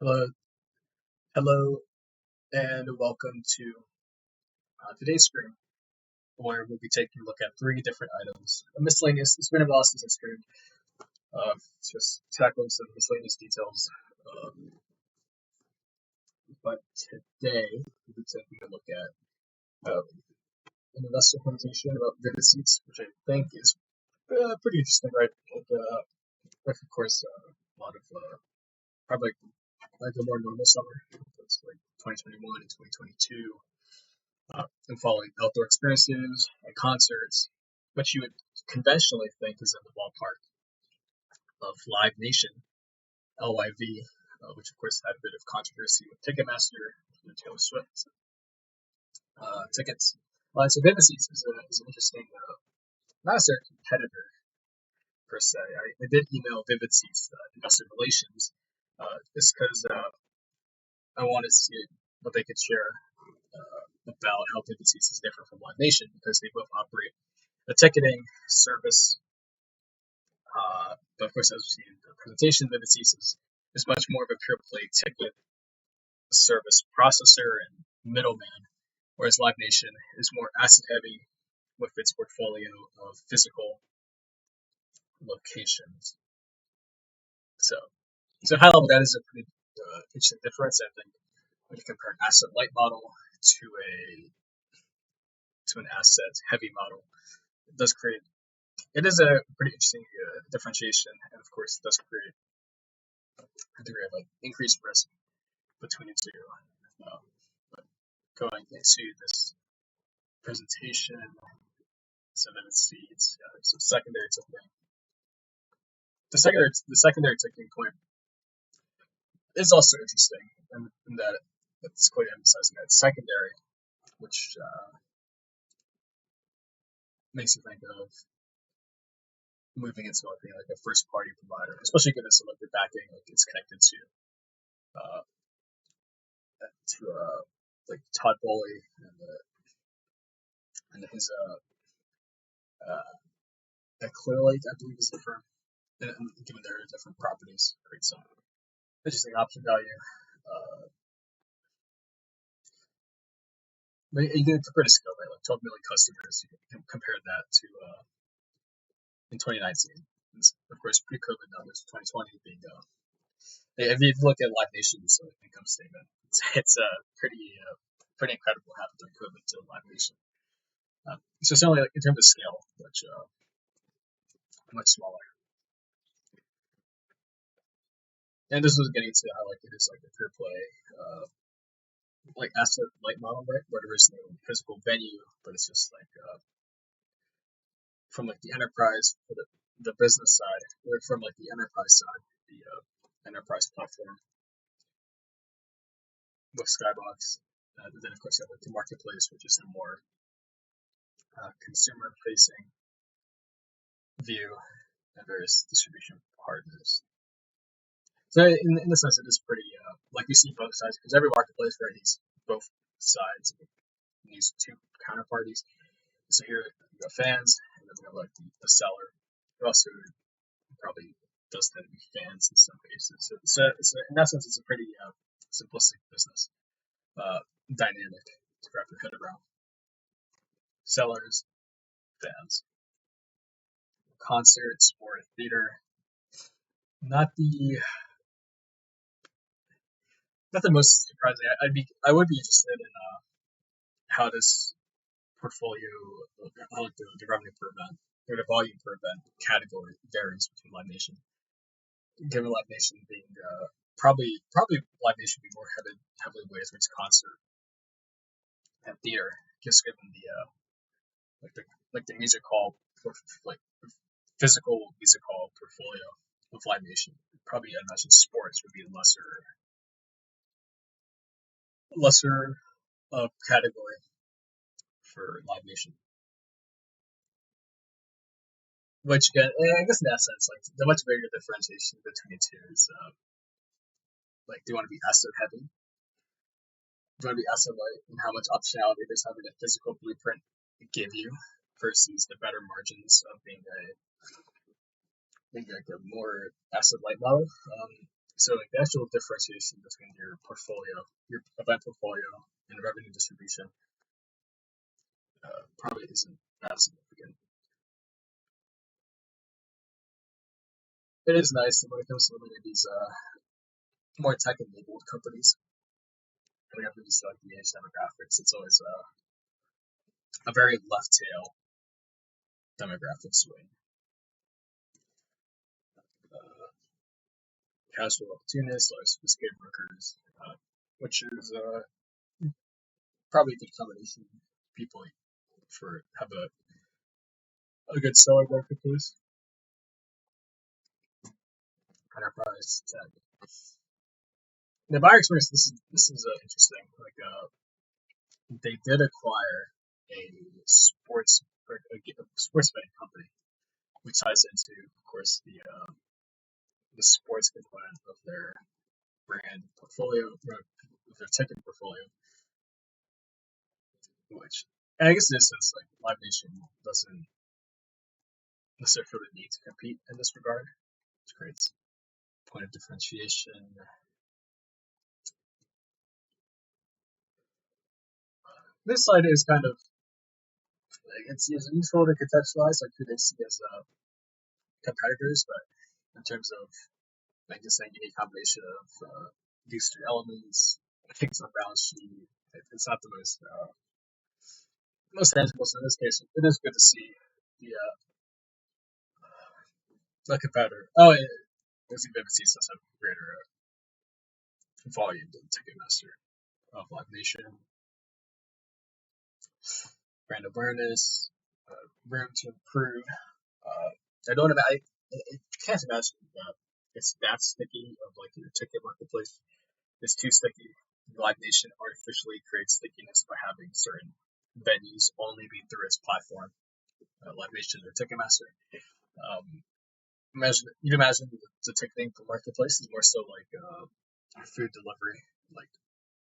Hello, hello, and welcome to today's stream, where we'll be taking a look at three different items. A miscellaneous. It's been a while since I streamed. Just tackling some miscellaneous details. Um, but today we'll be taking a look at an investor presentation about vivid seats, which I think is pretty interesting, right? Like of course, a lot of probably like a more normal summer. It's like 2021 and 2022. And following outdoor experiences and concerts, which you would conventionally think is in the ballpark of Live Nation, LYV, which of course had a bit of controversy with Ticketmaster and Taylor Swift tickets. So Vivid Seats is an interesting, not necessarily a competitor per se. I did email Vivid Seats investor relations just because I wanted to see what they could share about how Vivid Seats is different from Live Nation because they both operate a ticketing service. But of course, as we see in the presentation, Vivid Seats is much more of a pure play ticket service processor and middleman, whereas Live Nation is more asset heavy with its portfolio of physical locations. So high level, that is a pretty interesting difference. I think when you compare an asset light model to an asset heavy model, it is a pretty interesting differentiation, and of course, it does create a degree of like increased risk between the two. But going into this presentation, so then it seeds. So secondary ticketing. The secondary ticketing point is also interesting, in that it's quite emphasizing that it's secondary, which makes you think of moving into being like a first party provider, especially given some of the backing like it's connected uh, to like Todd Bowley and his Clear Lake, I believe is the firm. And given their different properties, create some interesting option value. But you can compare to scale, right? Like 12 million customers. You can compare that to in 2019. And of course, pre-COVID numbers, 2020 being. If you look at Live Nation's income statement, it's pretty incredible what happened during COVID to Live Nation. So certainly, like in terms of scale, much smaller. And this was getting to how like it is like a pure play, like asset light model, right? Where there is no physical venue, but it's just like from like the enterprise for the business side, or from like the enterprise side, the enterprise platform with Skybox. Then of course you have like the marketplace, which is a more consumer facing view, and various distribution partners. So in the sense, it is pretty like you see both sides because every marketplace right needs both sides, needs two counterparties. So here we got fans, and then we have like the seller, who also probably does tend to be fans in some cases. So in that sense, it's a pretty simplistic business dynamic to wrap your head around. Sellers, fans, concerts, or theater. Not the most surprising. I would be interested in how this portfolio, how like the revenue per event or the volume per event category varies between Live Nation. Given Live Nation being probably Live Nation being more heavily weighted towards concert and theater, just given the the music hall like physical music hall portfolio of Live Nation. Probably I imagine sports would be a lesser category for Live Nation. Which again, I guess in that sense, like the much bigger differentiation between the two is like, do you want to be asset heavy? Do you want to be asset light? And how much optionality does having a physical blueprint give you versus the better margins of being like a more asset light model? So like the actual differentiation between your portfolio, your event portfolio, and revenue distribution probably isn't that significant. It is nice when it comes to looking at these more tech-enabled companies. And we have these like the age demographics. It's always a very left tail demographic swing. Uh, Casual opportunists, like sophisticated workers, which is probably a good combination of people for have a good seller marketplace. Enterprise tech. The buyer experience. This is interesting. Like they did acquire a sports betting company, which ties into, of course, the sports component of their brand portfolio, of their ticket portfolio. Which, and I guess in this sense, like Live Nation doesn't necessarily feel the need to compete in this regard, which creates point of differentiation. This slide is kind of like it's useful to contextualize like who they see as competitors, but in terms of like just saying a combination of these three elements, things on balance sheet, it's not the most tangible. So in this case, it is good to see the competitor. Oh, there's even see some greater volume than Ticketmaster of Live Nation, brand awareness, room to improve. I don't imagine. I can't imagine that it's that sticky of like your ticket marketplace. It's too sticky. Live Nation artificially creates stickiness by having certain venues only be through its platform, Live Nation or Ticketmaster. Imagine the ticketing for marketplace is more so like food delivery, like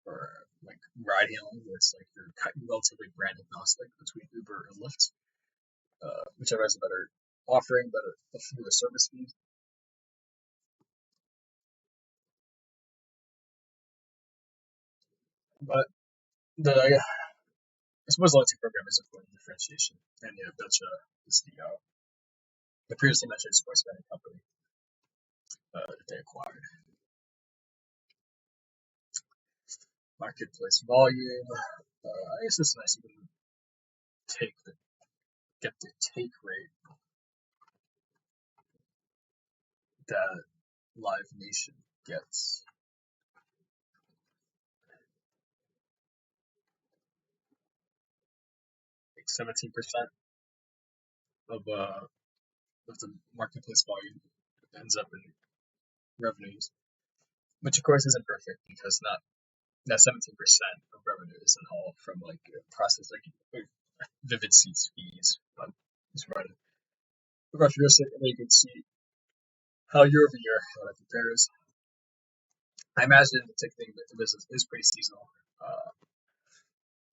or like ride hailing, where it's like you're relatively brand agnostic between Uber and Lyft, whichever has a better offering, better fewer service fees. But I suppose the loyalty program is a point of differentiation, and yeah, Berkshire is the previously mentioned sports betting company that they acquired. Marketplace volume. I guess it's nice you can get the take rate that Live Nation gets. Like 17% of the marketplace volume ends up in revenues, which of course isn't perfect because not that 17% of revenue isn't all from like a process like Vivid Seats fees. But it's right. Regardless, you can see how year over year how that compares. I imagine the ticketing business is pretty seasonal.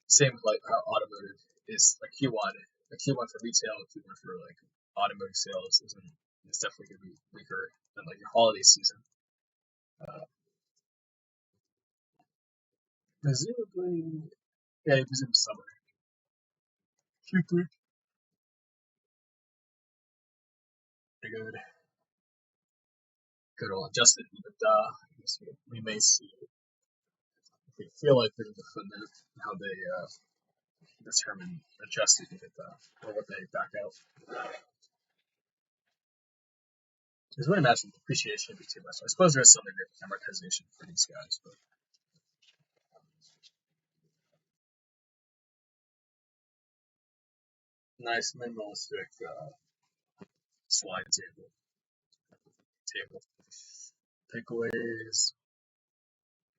Same with like how automotive is like Q1, a Q1 for retail, a Q1 for like automotive sales isn't. It's definitely going to be weaker than like your holiday season. Uh, Presumably, yeah, presumably summer. Q3, good, good old adjusted EBITDA. I guess we may see. We feel like there's a footnote how they determine adjusted EBITDA or what they back out. Because I would imagine depreciation would be too much. I suppose there is some degree of amortization for these guys, but nice minimalistic slide table. Takeaways.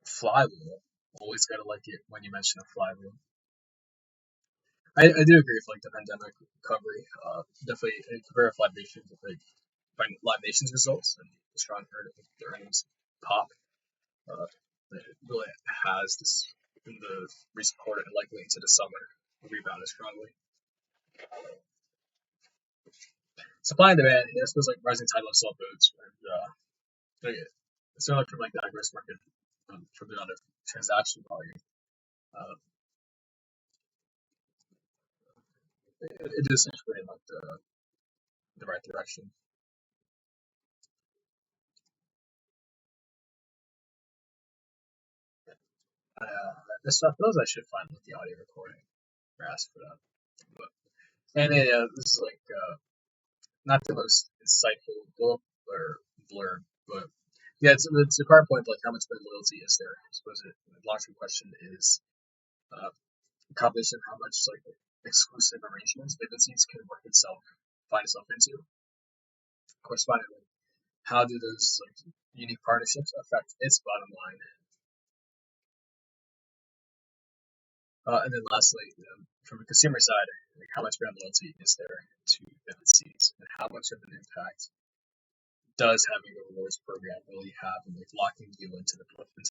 Flywheel. Always gotta like it when you mention a flywheel. I do agree with like the pandemic recovery. Definitely compare Live Nation with like Live Nation's results and the strong the earnings pop. Uh, it really has this in the recent quarter and likely into the summer rebounded strongly. Supply and demand, I suppose like rising tide lifts all boats. And certainly from like the gross market, from the amount of transaction volume, uh, it is essentially in like the right direction. I suppose I should find like the audio recording or ask for that. But and this is like not the most insightful book or blurb, but yeah, it's a hard point like how much brand loyalty is there. I suppose the long-term question is a combination of how much like exclusive arrangements Vivid can find itself into. Correspondingly, how do those like unique partnerships affect its bottom line? And then lastly, from a consumer side, like how much brand loyalty is there to Vivid and how much of an impact does having a rewards program really have in like locking you into the platform?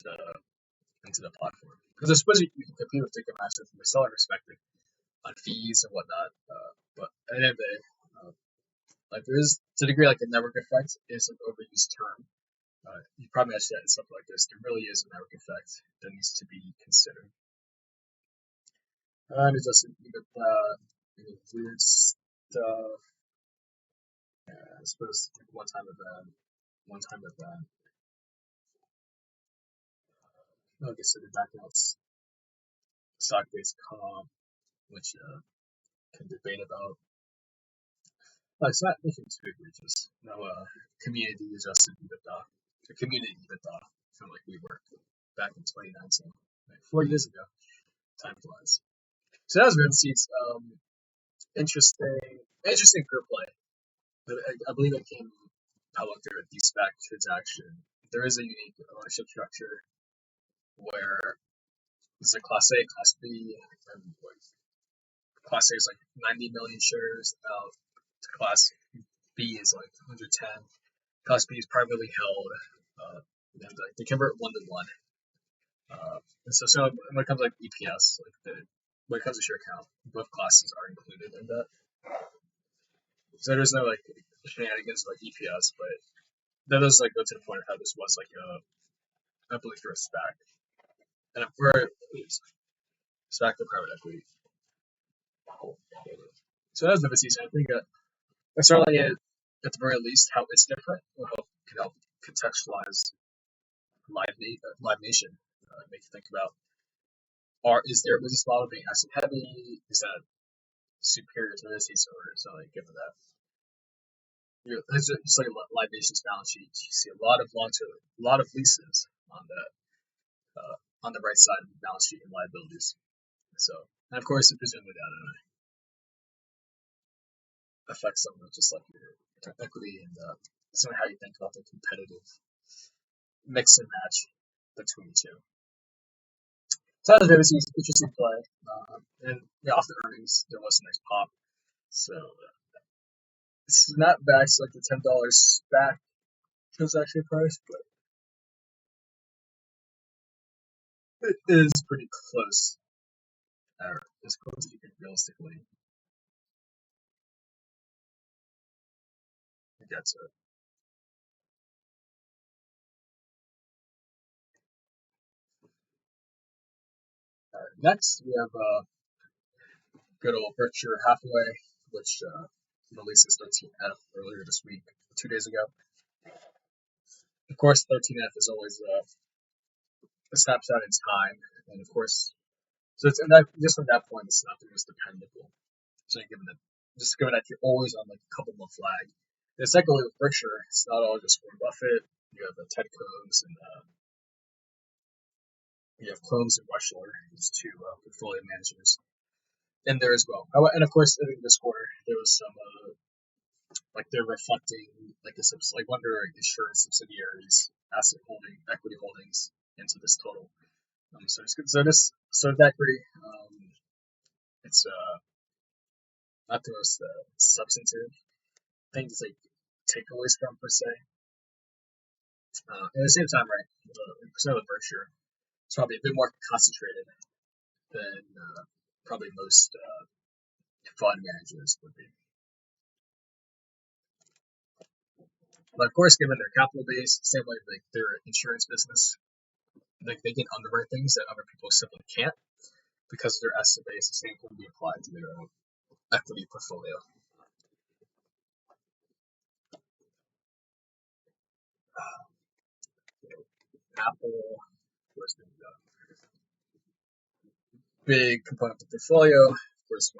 Because I suppose you can compete with Ticketmaster from a seller perspective on fees and whatnot, but at the end of the day, like there is to a degree like a network effect is an overused term. You probably mentioned that in stuff like this. There really is a network effect that needs to be considered. And it doesn't even weird stuff. I suppose like one time event. Like I said, the back out stock-based comp, which can debate about. It's not nothing too egregious. No community adjusted EBITDA, or community EBITDA, from like we were back in 2019, like 4 years ago. Time flies. So that was Red Seats. Interesting group play. But I believe it came public through a de-SPAC transaction. There is a unique ownership structure where it's a Class A, Class B, and like Class A is like 90 million shares. Class B is like 110. Class B is privately held, and like they convert 1 to 1. So when it comes to like EPS, when it comes to share count, both classes are included in that. So there's no like shenanigans like EPS, but that does like go to the point of how this was like I believe for a SPAC, and for a SPAC to private equity. So that's the season. I think certainly at the very least how it's different will can help contextualize Live Nation. Make you think about is their business model being asset heavy? Is that superior to this or something given that? It's just like Live Nation's balance sheet. You see a lot of leases on the right side of the balance sheet and liabilities. So, and of course, presumably that affects some of just like your equity and some of how you think about the competitive mix and match between the two. So that was very interesting play. And yeah, off the earnings, there was a nice pop. So it's not back to like the $10 SPAC transaction price, but it is pretty close, or as close as you can realistically get to it. Next, we have good old Berkshire Hathaway, which released its 13F earlier this week, 2 days ago. Of course, 13F is always a snapshot in time, and of course, so it's just from that point, it's not the most dependable. So given that you're always on like a couple month lag. The second with Berkshire, it's not all just Warren Buffett. You have Ted Combs and you have Combs and Rushler, these two portfolio managers in there as well. Oh, and of course, I think this quarter there was some like they're reflecting like like one of their insurance subsidiaries asset holding equity holdings into this total. So that equity, it's not the most substantive thing to take takeaways from per se. At the same time, right, percent of Berkshire, it's probably a bit more concentrated than probably most fund managers would be. But of course, given their capital base, same way like their insurance business, like they can underwrite things that other people simply can't because their asset base. The same can be applied to their equity portfolio. Apple was the big component of the portfolio. Of course,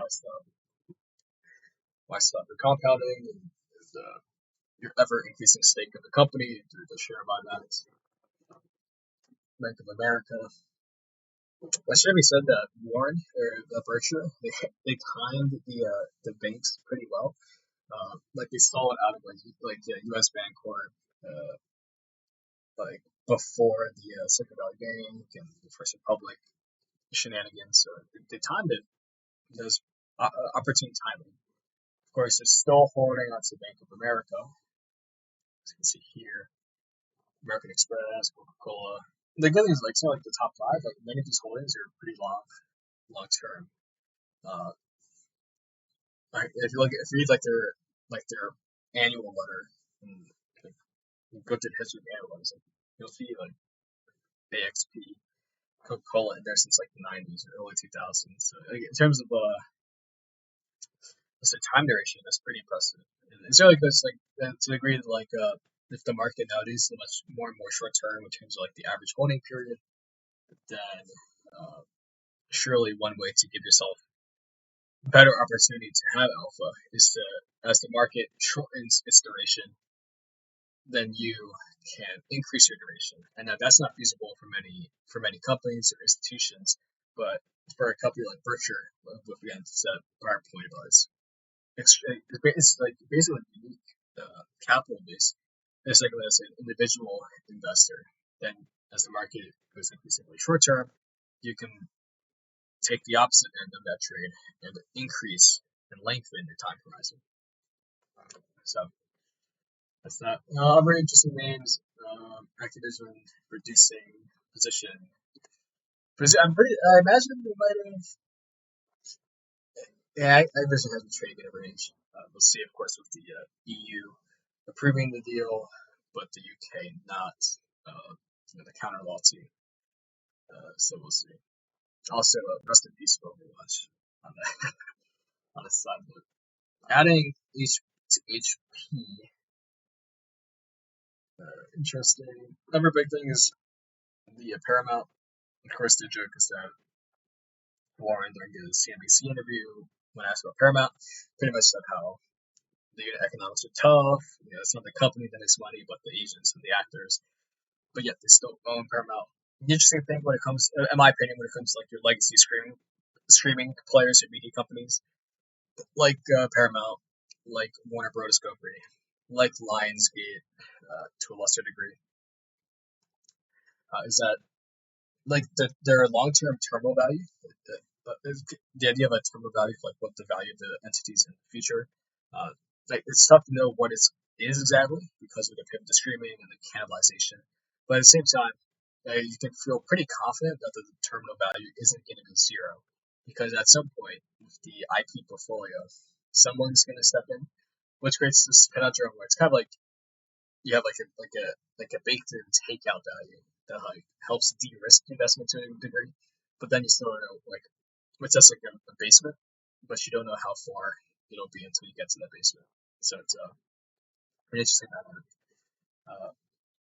why stop the compounding and your ever increasing stake of the company through the share buybacks. Bank of America. I should have said that Warren or Berkshire they timed the banks pretty well. Like they saw it out of like U.S. Bancorp, like before the Silicon Valley Bank and the First Republic shenanigans. So they timed it. There's opportune timing. Of course, they're still holding on to Bank of America. As you can see here, American Express, Coca-Cola. The good thing is like some like the top five, like many of these holdings are pretty long term. Uh, if you read like their annual letter and like, you go through the history of the annual letters, like, you'll see like AXP, Coca-Cola in there since like the 90s or early 2000s. So like, in terms of let's say time duration, that's pretty impressive. And it's really good like to the degree that like if the market nowadays is much more and more short term in terms of like the average holding period, then surely one way to give yourself better opportunity to have alpha is to, as the market shortens its duration, then you can increase your duration. And now that's not feasible for many companies or institutions, but for a company like Berkshire, again, it's that prior point about it's like basically unique capital base. It's like as an individual investor, then as the market goes increasingly short term, you can take the opposite end of that trade and increase and lengthen your time horizon. So that's that. Other interesting names: Activision reducing position. I imagine we might have. Yeah, Activision has been trading at a range. We'll see, of course, with the EU approving the deal, but the UK not. The counter law team. So we'll see. Also, rest in peace for Overwatch on the on the side note. Adding to HP. Interesting. Another big thing is the Paramount. Of course, the joke is that Warren during his CNBC interview, when asked about Paramount, pretty much said how the unit economics are tough. It's not the company that makes money, but the agents and the actors. But yet they still own Paramount. The interesting thing when it comes, in my opinion, when it comes to like your legacy streaming players or media companies, like Paramount, like Warner Bros. Discovery, like Lionsgate, to a lesser degree, is that like their long-term terminal value, the idea of a terminal value, like what the value of the entities in the future, like it's tough to know what it is exactly because of the pivot to streaming and the cannibalization. But at the same time, you can feel pretty confident that the terminal value isn't going to be zero because at some point with the IP portfolio, someone's going to step in, which creates this conundrum where it's kind of like you have like a baked in takeout value that like helps de-risk investment to a degree, but then you still don't know like it's just like a basement, but you don't know how far it'll be until you get to that basement. So it's an interesting dynamic.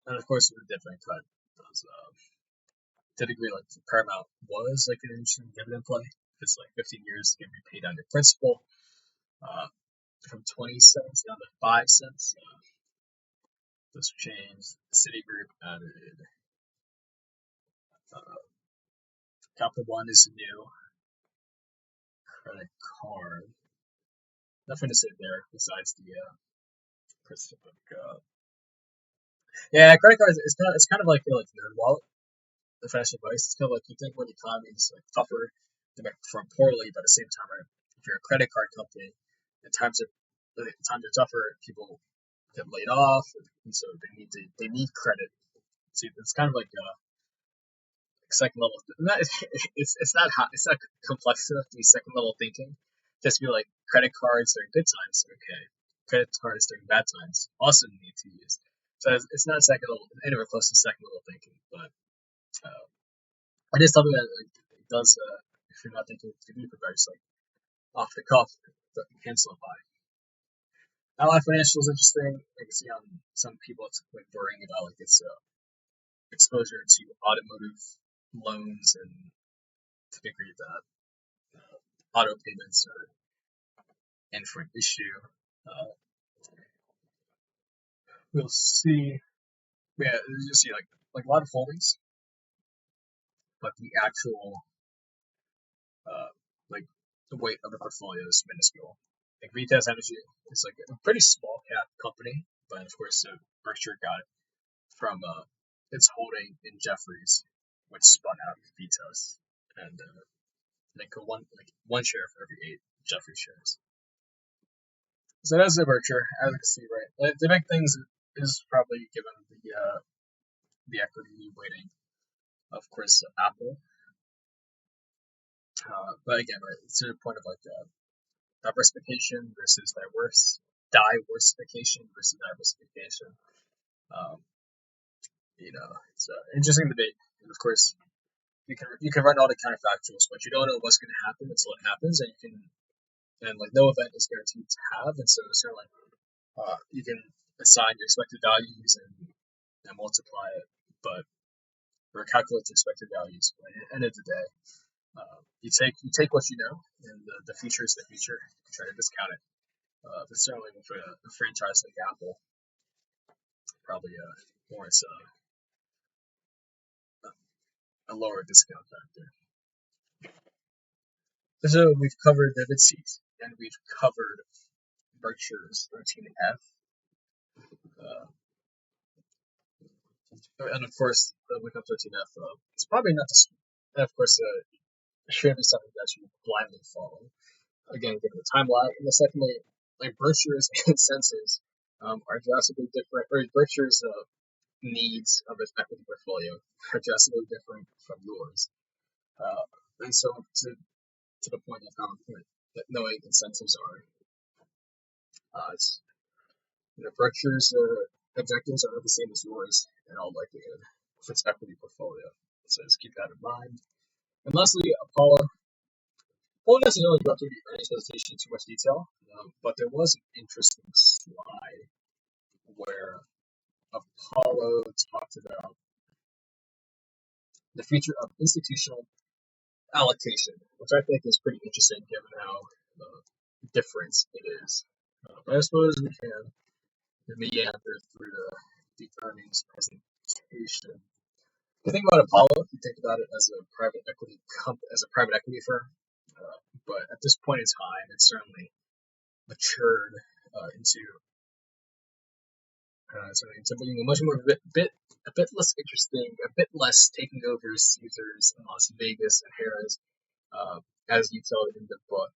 And of course, with the dividend cut, those to a degree like Paramount was like an interesting dividend play. It's like 15 years to get repaid on your principal, from 20 cents down to 5 cents. This changed. Citigroup added uh, Capital One is new credit card. Nothing to say there besides the Pacific. Yeah, credit cards. It's kind of like nerd wallet, the financial advice. It's kind of like you think when the economy is like tougher, they might perform poorly, but at the same time, right, if you're a credit card company, times are tougher, people get laid off, and so they need credit. See, it's kind of like second level. It's not complex enough to be second level thinking. Just be like credit cards are good times, okay, credit cards during bad times also need to be used. So it's not anywhere close to second level thinking, but uh, it is something that like, it does. If you're not thinking too deep about it, just like off the cuff, that you can simplify. Ally Financial is interesting. I can see on some people it's like worrying about like its exposure to automotive loans and to the degree that auto payments are in for an issue. Uh, we'll see. Yeah, you just see like a lot of holdings, but the actual uh, like the weight of the portfolio is minuscule. Like Vitas Energy is like a pretty small cap company, but of course Berkshire got it from its holding in Jeffries, which spun out of Vitas, and like one share for every 8 Jeffries shares. So that's the Berkshire, as you can see, right? The big things is probably given the equity weighting, of course, Apple. But again, right, it's to the point of like diversification versus diversification versus diversification. Um, it's an interesting debate. And of course, you can run all the counterfactuals, but you don't know what's going to happen until it happens, and like no event is guaranteed to have, and so it's sort of like you can assign your expected values and multiply it, but or calculate the expected values. But at the end of the day, you take what you know, and the future is the future. You can try to discount it. But certainly with a franchise like Apple, probably warrants a lower discount factor. So we've covered Vivid Seats, and we've covered Berkshire's 13F, uh, and of course the Wickham 13F. It's probably not the, and of course it should be something that you blindly follow. Again, given the time lag, and secondly, like Berkshire's incentives are drastically different, or Berkshire's needs of its equity portfolio are drastically different from yours. And so to the point of how important that knowing incentives are, it's, Berkshire's objectives are not the same as yours in all likelihood with its equity portfolio. So just keep that in mind. And lastly, Apollo. I won't necessarily go through the earnings presentation in too much detail, but there was an interesting slide where Apollo talked about the future of institutional allocation, which I think is pretty interesting given how different it is. But I suppose we can meander through the earnings presentation. If you think about Apollo, you think about it as a private equity firm. But at this point in time, it's certainly matured into being a much more a bit less interesting, a bit less taking over Caesars and Las Vegas and Harrah's, as detailed in the book,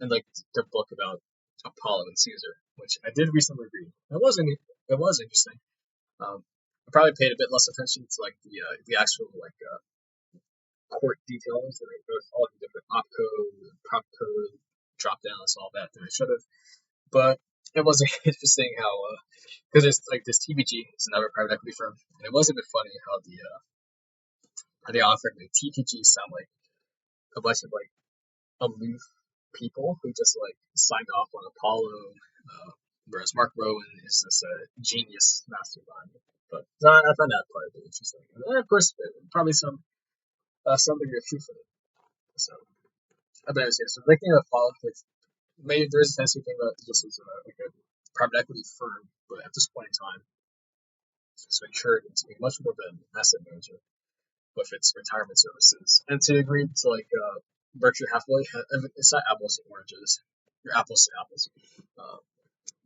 and like the book about Apollo and Caesar, which I did recently read. It was interesting. I probably paid a bit less attention to like the actual like court details and like all the different opco, propco, drop downs, all that than I should have. But it was interesting how because there's like this TPG, it's another private equity firm, and it was a bit funny how they offered like TPG sound like a bunch of like aloof people who just like signed off on Apollo, whereas Mark Rowan is this genius mastermind. But I found that part a bit interesting. And of course, probably something of truth in it. So, but yeah, so thinking of Apollo, maybe there's a fancy thing about just as like a private equity firm, but at this point in time, it's matured into being much more of an asset manager with its retirement services. And to agree to like Berkshire Hathaway, it's not apples and oranges, or apples to apples.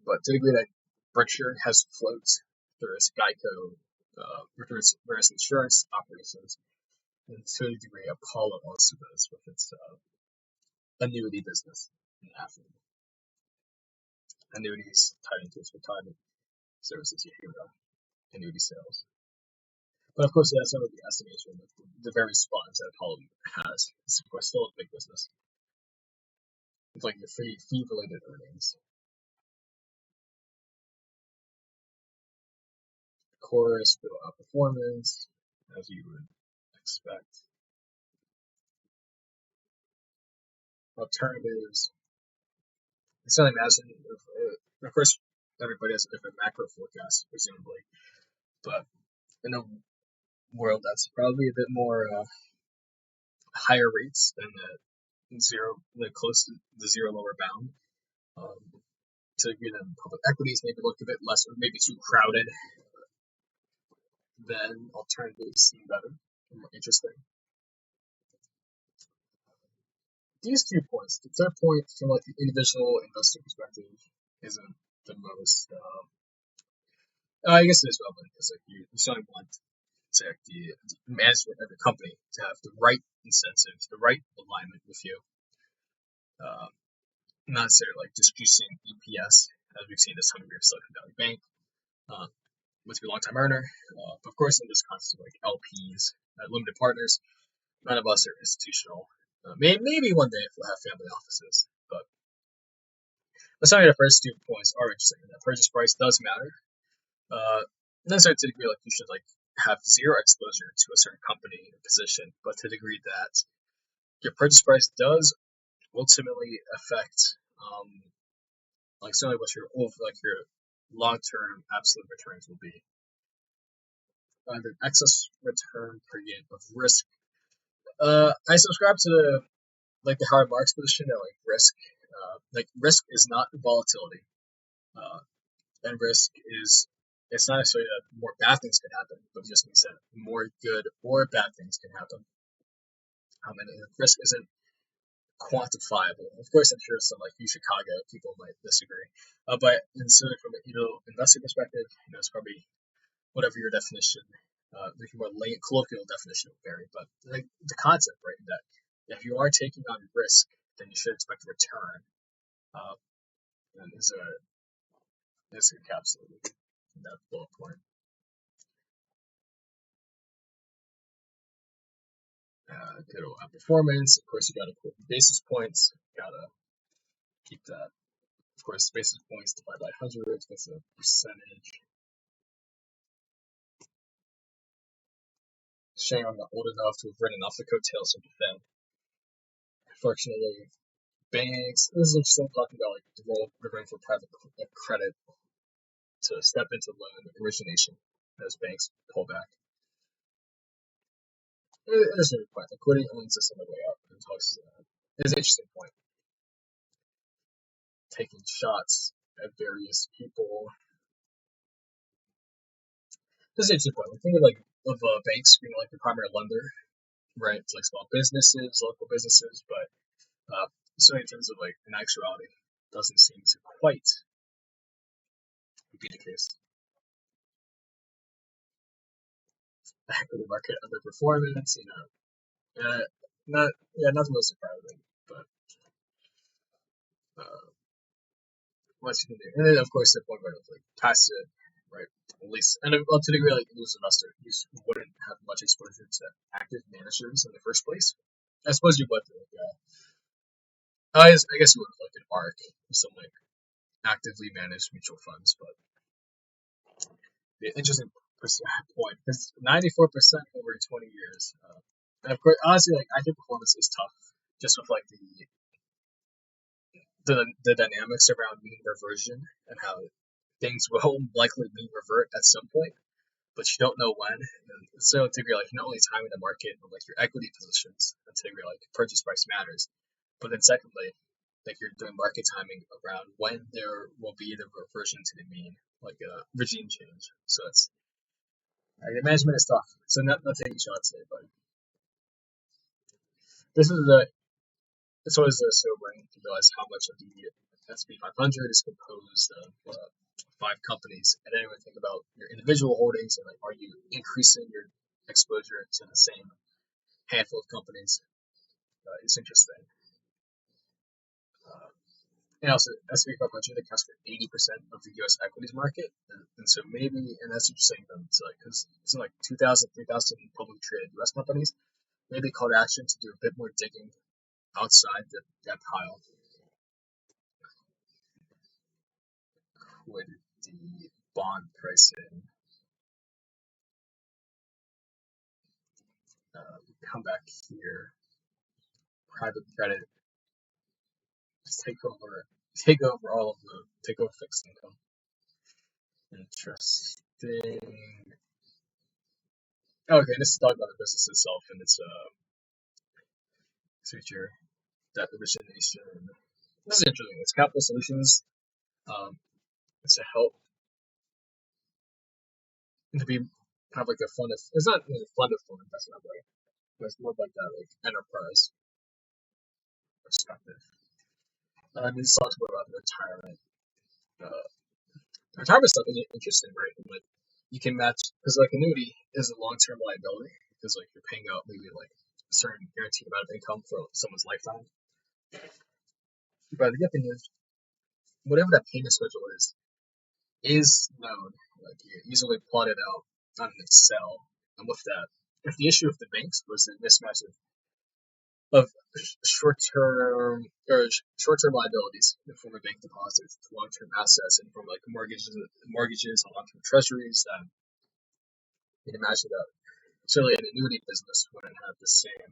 But to the degree that Berkshire has floats through its Geico, through its various insurance operations, and to a degree Apollo also does with its annuity business in Africa. Annuities tied into its retirement services, you hear about annuity sales. But of course, that's some of the estimation of the various funds that Apollo has. It's of course still a big business. It's like your fee related earnings. course, build outperformance, as you would expect. Alternatives. It's not imagine. Of course, everybody has a different macro forecast, presumably, but in a world that's probably a bit more higher rates than the zero, the close to the zero lower bound. To agree that public equities maybe look a bit less, or maybe too crowded, then alternatives seem better and more interesting. These 2 points, the third point from like the individual investor perspective isn't the most. I guess it is relevant because like you certainly want say like the management of the company to have the right incentives, the right alignment with you. Not necessarily like just juicing EPS, as we've seen this time of year Silicon Valley Bank, must be a long time earner. But of course, in this concept of like LPs, limited partners, none of us are institutional. Maybe one day if we'll have family offices, but some of the first 2 points are interesting. The purchase price does matter. Not necessarily to the degree like you should like have zero exposure to a certain company or position, but to the degree that your purchase price does ultimately affect like certainly what your long-term absolute returns will be. The excess return per unit of risk. I subscribe to like the Howard Marks position that like risk. Risk is not volatility, and risk is it's not necessarily that more bad things can happen, but it just means that more good or bad things can happen. And risk isn't quantifiable. Of course, I'm sure some like Chicago people might disagree, but certainly from an investor perspective, it's probably whatever your definition. The more colloquial definition will vary, but like the concept, right? That if you are taking on risk, then you should expect a return. And is encapsulated in that bullet point. Good performance. Of course, you got to quote basis points. Gotta keep that. Of course, basis points divided by 100. That's a percentage. Shame I'm not old enough to have written off the coattails of the Fed. Unfortunately, banks. This is interesting talking about like the role we're going for private credit to step into loan origination as banks pull back. It is a good point. Liquidity owns this on the way up and talks. It's an interesting point. Taking shots at various people. This is an interesting point. We think of banks being like the primary lender, right? It's like small businesses, local businesses, but so in terms of like in actuality, doesn't seem to quite be the case. Equity market underperformance, not the most surprising, but what you can do. And then of course the point where it's like passive, right? At least, and to the degree like you as an investor, you wouldn't have much exposure to active managers in the first place. I suppose you would. I guess you would like an ARC or some like actively managed mutual funds, but the interesting point because 94% over 20 years. And of course, honestly, like active performance is tough, just with like the dynamics around mean reversion and how things will likely mean revert at some point, but you don't know when. And so to be like not only timing the market, but like your equity positions, and to be like purchase price matters. But then secondly, like you're doing market timing around when there will be the reversion to the mean, like a regime change. So it's the management is tough. So not taking shots there, but this is it's always sobering to realize how much of the S&P 500 is composed of 5 companies, and then we think about your individual holdings and like, are you increasing your exposure to the same handful of companies? It's interesting. And also, S&P 500 accounts for 80% of the U.S. equities market, and so maybe, and that's interesting, because it's like 2,000, 3,000 publicly traded U.S. companies, maybe call to action to do a bit more digging outside that pile. Would the bond pricing Come back here, private credit, just take over all of the, take over fixed income. Interesting. Okay, this is talking about the business itself and its future, debt origination. This is interesting. It's capital solutions. It's to help to be kind of like a fund of. It's not really a fund of fund. That's not right. But it's more like that, like enterprise perspective. And this talks more about the retirement. Uh, retirement stuff is interesting, right? And like you can match because like annuity is a long term liability because like you're paying out maybe like a certain guaranteed amount of income for someone's lifetime. But the good thing is, whatever that payment schedule is known. Like you easily plot it out on an Excel. And with that, if the issue with the banks was the mismatch of short-term liabilities in the form of bank deposits, long-term assets, and from like mortgages, and long-term treasuries, you can imagine that certainly an annuity business wouldn't have the same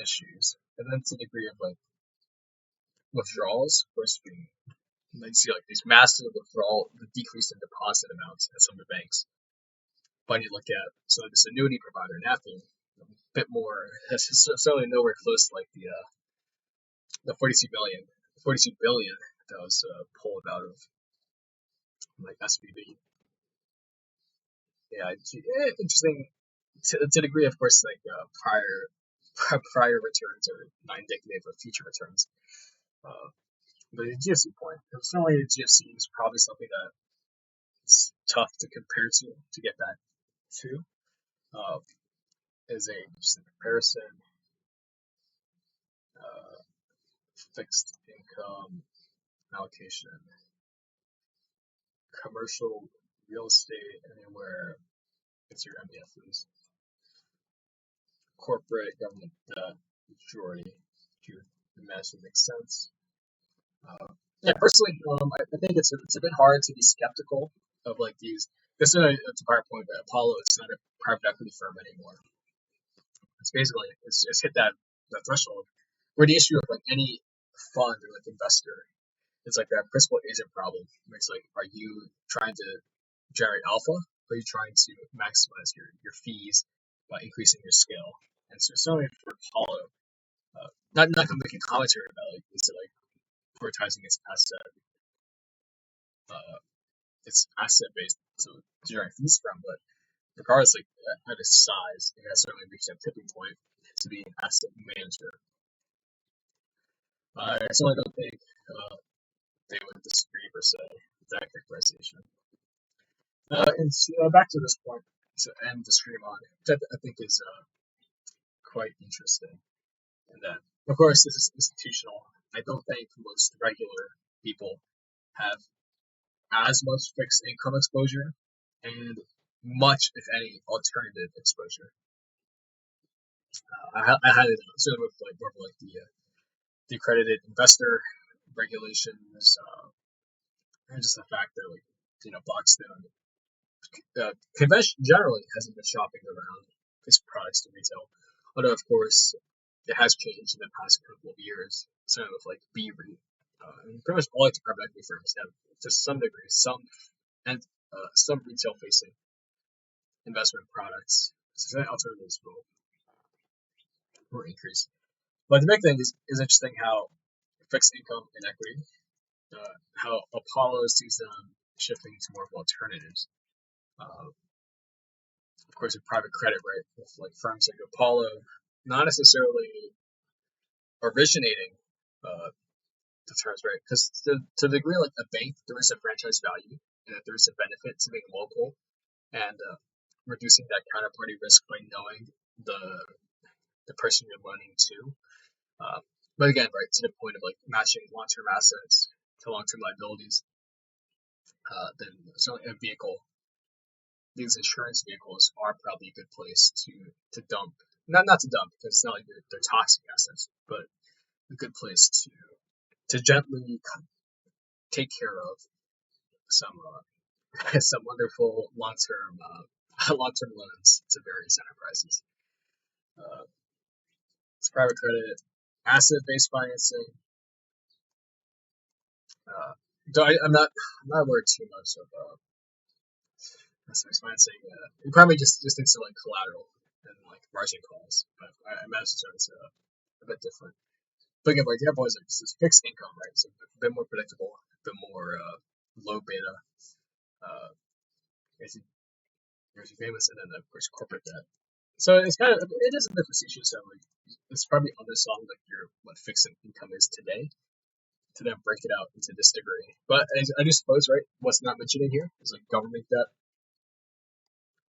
issues. And then to the degree of like withdrawals, of course, you see like these massive withdrawal, the decrease in deposit amounts at some of the banks. But you look at this annuity provider, Napkin, a bit more, it's certainly nowhere close to like the 42 billion that was pulled out of like SVB. Yeah, interesting to the degree, of course, like prior returns are not indicative of future returns. But the GFC point, certainly the GFC is probably something that it's tough to compare to get that to. Uh, as a just a comparison, uh, fixed income allocation, commercial real estate, anywhere it's your MBFs, corporate government debt, majority, to imagine makes sense. Yeah, personally, I think it's a bit hard to be skeptical of like these. This is a prior point, but Apollo is not a private equity firm anymore. It's basically it's hit that threshold where the issue of like any fund or like investor, it's like that principal agent problem. It's like, are you trying to generate alpha, or are you trying to maximize your fees by increasing your scale? And so certainly for Apollo, not to make a commentary about like is it like prioritizing its asset based to generate fees from, but regardless, like at its size, it has certainly reached that tipping point to be an asset manager. I certainly don't think they would disagree per se with that characterization. And back to this point to end the stream on, which I think is quite interesting. And that, of course, this is institutional. I don't think most regular people have as much fixed income exposure and much, if any, alternative exposure. I had it sort of with like more of like the accredited investor regulations, and just the fact that like Blackstone convention generally hasn't been shopping around its products to retail, although of course it has changed in the past couple of years. Sort of with like BREIT, and pretty much all its private equity firms have to some degree some retail facing investment products. So alternatives will increase. But the big thing is interesting how fixed income and equity, how Apollo sees them shifting to more of alternatives. Of course, with private credit, right, with like firms like Apollo, not necessarily originating the terms, right? Because to the degree like a bank, there is a franchise value and that there is a benefit to being local and reducing that counterparty risk by knowing the person you're loaning to. But again, right, to the point of like matching long-term assets to long-term liabilities, then certainly a vehicle, these insurance vehicles are probably a good place to dump. Not to dump because it's not like they're toxic assets, but a good place to gently take care of some some wonderful long-term long-term loans to various enterprises. Uh, it's private credit, asset-based financing. Uh, I'm not aware too much of asset-based financing. It probably just thinks of like collateral and like margin calls, but I imagine it's a bit different. But again, my example is like this fixed income, right? So a bit more predictable, a bit more low beta. As you, as you famous, and then of course corporate debt. So it is a bit facetious. So like it's probably underselling like your what fixed income is today to then break it out into this degree. But I do suppose, right, what's not mentioned in here is like government debt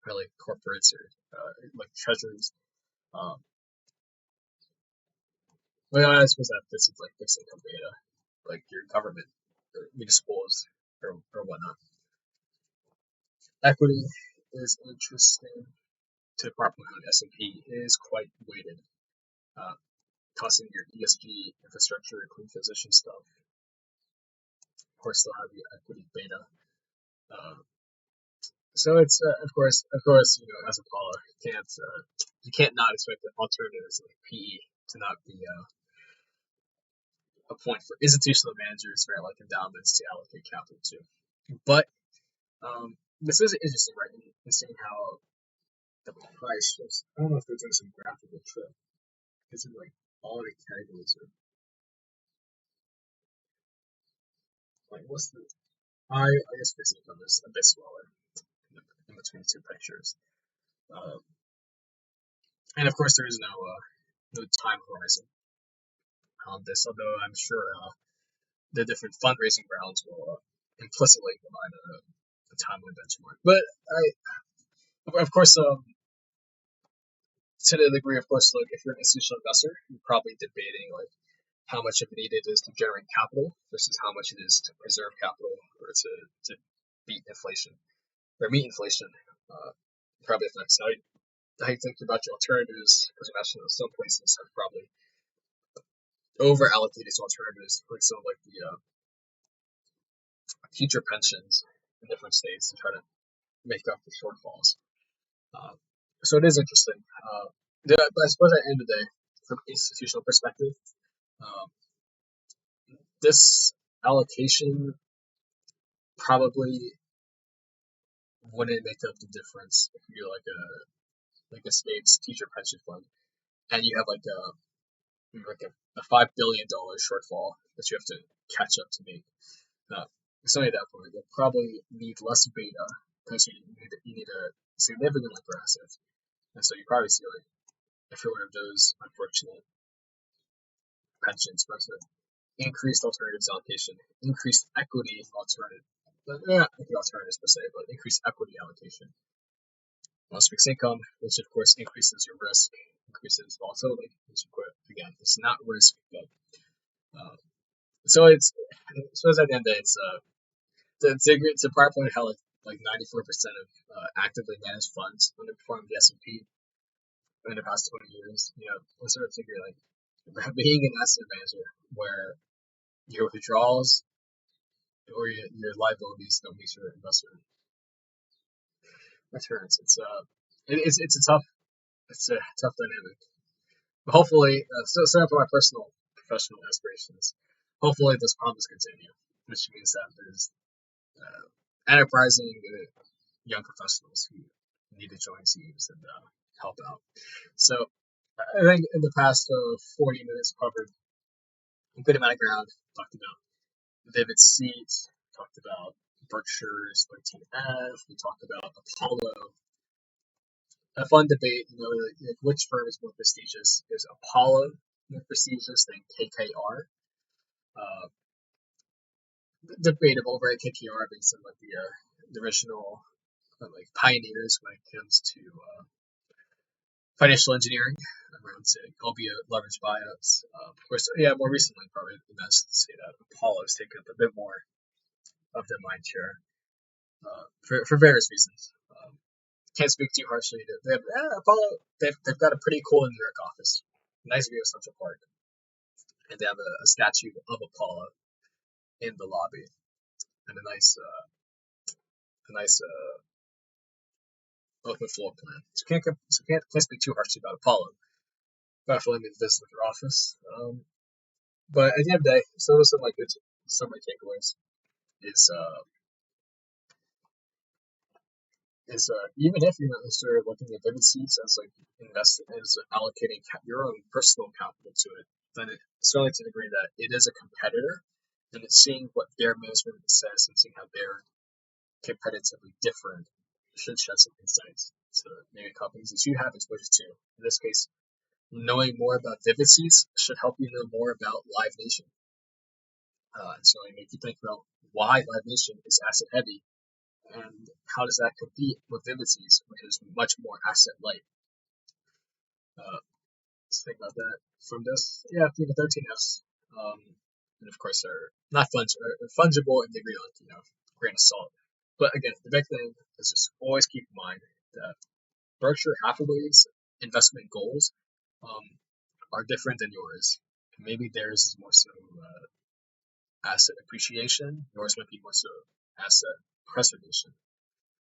or like corporates or like treasuries. Um, well, I suppose that this is like fixed income beta, like your government or municipals or whatnot. Equity is interesting to properly on S&P is quite weighted. Uh, Tossing your ESG infrastructure, clean transition stuff. Of course, they'll have your equity beta. Uh, so it's of course, you know, as a Paula, you can't not expect that alternatives like PE to not be a point for institutional managers, right, like endowments to allocate capital to. But this is interesting, right, in seeing how the price shifts. I don't know if they're doing some graphical trick. Because like all the categories are like what's the I guess fixed income is a bit smaller in between two pictures. Um, and of course, there is no time horizon on this, although I'm sure the different fundraising rounds will implicitly provide a timeline benchmark. But of course, to the degree, of course, like if you're an institutional investor, you're probably debating like how much of a need it is to generate capital versus how much it is to preserve capital or to beat inflation or meet inflation. Probably affects how you think about your alternatives, because you mentioned some places have probably over allocated to alternatives, like some like the future pensions in different states to try to make up for shortfalls. Uh, so it is interesting. But I suppose at the end of the day, from an institutional perspective, um, this allocation probably wouldn't make up the difference if you're like a state's teacher pension fund and you have like a $5 billion shortfall that you have to catch up to make. It's only at that point you'll probably need less beta because you need a significantly aggressive, and so you probably see like if you're one of those unfortunate pensions, but increased alternatives allocation, increased equity alternative, not alternatives per se, but increased equity allocation. Most fixed income, which of course increases your risk, increases volatility, which again it's not risk, but uh, so it's at the end of the day, it's a part point how like 94% of actively managed funds underperformed the S&P in the past 20 years. You know, I sort of figure like being an asset manager where your withdrawals or your liabilities don't meet your investment returns. It's a tough dynamic. But hopefully, so for my personal professional aspirations, hopefully this promise continue, which means that there's enterprising young professionals who need to join teams and help out. So I think in the past 40 minutes covered a good amount of ground. Talked about Vivid Seats, talked about Berkshire's 13F, we talked about Apollo. A fun debate, you know, like which firm is more prestigious? Is Apollo more prestigious than KKR? Uh, Debatable, right? KKR being some of the original like pioneers when it comes to financial engineering around albeit leveraged buyouts. Of course, yeah, more recently, probably the best to say that Apollo has taken up a bit more of the mind share for various reasons. Can't speak too harshly. They have Apollo. They've got a pretty cool New York office, nice view of Central Park, and they have a statue of Apollo in the lobby, and a nice open floor plan. So can't speak too harshly about Apollo. But I feel like maybe this with their office. But at the end of the day, so those are my good summary takeaways. Is even if you're not necessarily looking at Vivid Seats as like investing as allocating your own personal capital to it, then it's certainly to the degree that it is a competitor, and it's seeing what their management says and seeing how they're competitively different should shed some insights to maybe companies that you have exposure to. In this case, knowing more about Vivid Seats should help you know more about Live Nation. And so it make you think about why Live Nation is asset heavy and how does that compete with Vivid Seats, which is much more asset light. Let's think about that from this. Yeah, the 13Fs. And of course, they're not fungible in degree, like, grain of salt. But again, the big thing is just always keep in mind that Berkshire Hathaway's investment goals um, are different than yours. Maybe theirs is more so asset appreciation, yours might be more so asset preservation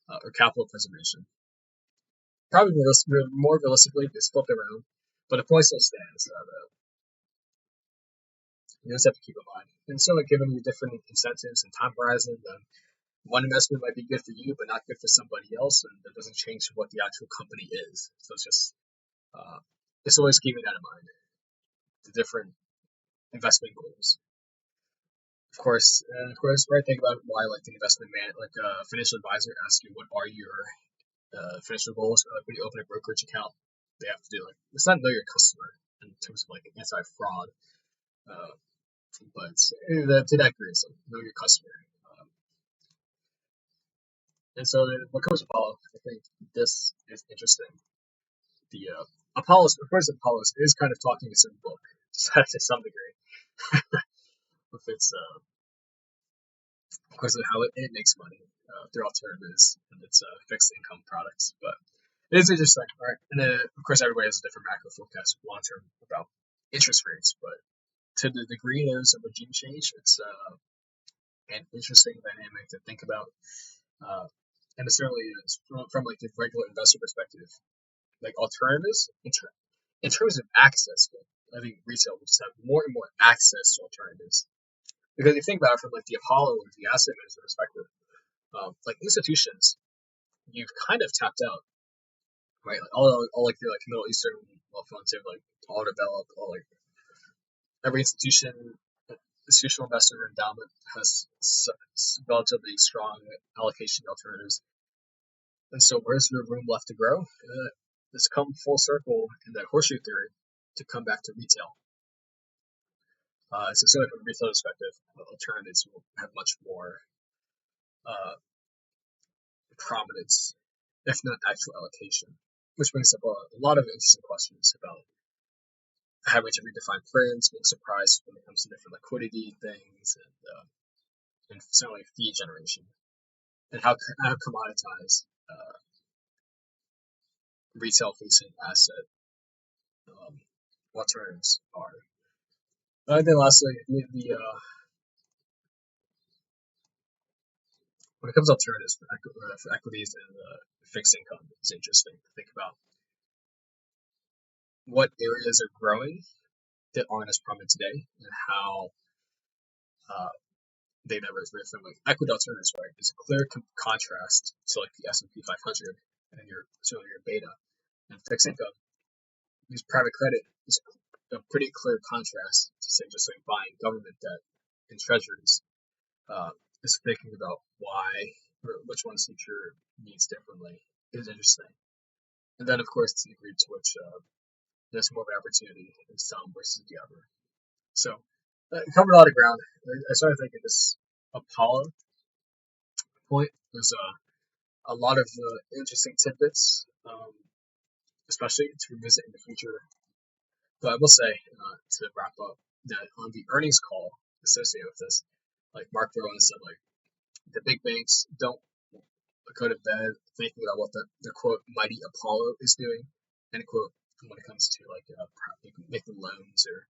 or capital preservation. Probably more realistically, they split their own, but the point still stands that you just have to keep in mind. And so, given you different incentives and time horizon, then one investment might be good for you, but not good for somebody else, and that doesn't change what the actual company is. So it's always keeping that in mind. The different investment goals. Of course, right? Think about why, like the investment man, like a financial advisor asks you, what are your financial goals? Or like when you open a brokerage account, they have to do like it's not know your customer in terms of like anti-fraud, uh, but to that degree, it's like know your customer. Um, and so when it comes to Apollo, I think this is interesting. The Apollo's is kind of talking its own book to some degree, with its of course of how it makes money through alternatives and its fixed income products. But it is interesting, right? And then, of course, everybody has a different macro forecast long term about interest rates, but to the degree there's a regime change, it's an interesting dynamic to think about. And it certainly is from like the regular investor perspective, like alternatives in terms of access. I think retail will just have more and more access to alternatives because if you think about it from like the Apollo or the asset manager perspective, like institutions, you've kind of tapped out, right? Like all like the like Middle Eastern wealth funds have like all developed, all like every institutional investor or endowment has relatively strong allocation alternatives. And so, where's there room left to grow? It's come full circle in that horseshoe theory to come back to retail. So, certainly from a retail perspective, alternatives will have much more prominence, if not actual allocation, which brings up a lot of interesting questions about having to redefine prints, being surprised when it comes to different liquidity things, and certainly fee generation, and how commoditized retail-facing asset alternatives are. And then lastly, when it comes to alternatives for equities and fixed income, it's interesting to think about what areas are growing that aren't as prominent today, and how they diverge from like equity alternatives, right? It's a clear contrast to like the S&P 500 and your beta, and fixed income. These private credit is a pretty clear contrast to say just like buying government debt and treasuries. Just thinking about why or which one suits your needs differently is interesting. And then, of course, to the degree to which there's more of an opportunity in some versus the other. So, covered a lot of ground. I started thinking this Apollo point. There's a lot of interesting tidbits, especially to revisit in the future. But I will say, to wrap up, that on the earnings call associated with this, like Mark Rowan said, like the big banks don't go to bed thinking about what the quote mighty Apollo is doing, end quote, when it comes to like making loans or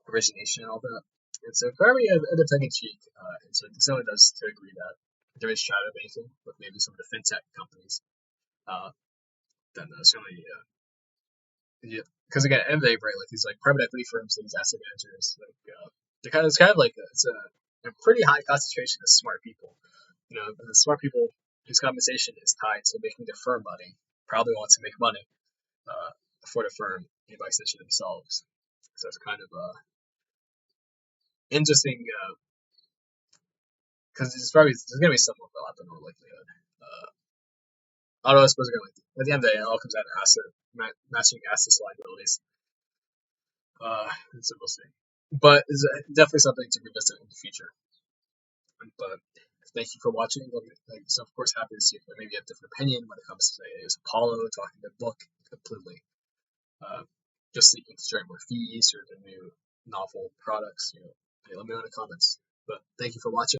origination and all that. And so very a tongue in cheek, and so it certainly does to agree that there is shadow banking with maybe some of the fintech companies. uh, then certainly, yeah. Because again, at the end of the day, right, like these like private equity firms, these asset managers, like it's kind of like a pretty high concentration of smart people. The smart people whose compensation is tied to making the firm money probably want to make money uh, for the firm and by extension themselves. So it's kind of interesting because there's gonna be some overlap in all likelihood. Although I suppose like, at the end of the day, it all comes down to matching assets liabilities. So we'll see. But it's definitely something to revisit in the future. But thank you for watching. So of course, happy to see if there maybe a different opinion when it comes to say is Apollo talking the book completely. Just seeking to generate more fees or the new novel products. Let me know in the comments. But thank you for watching.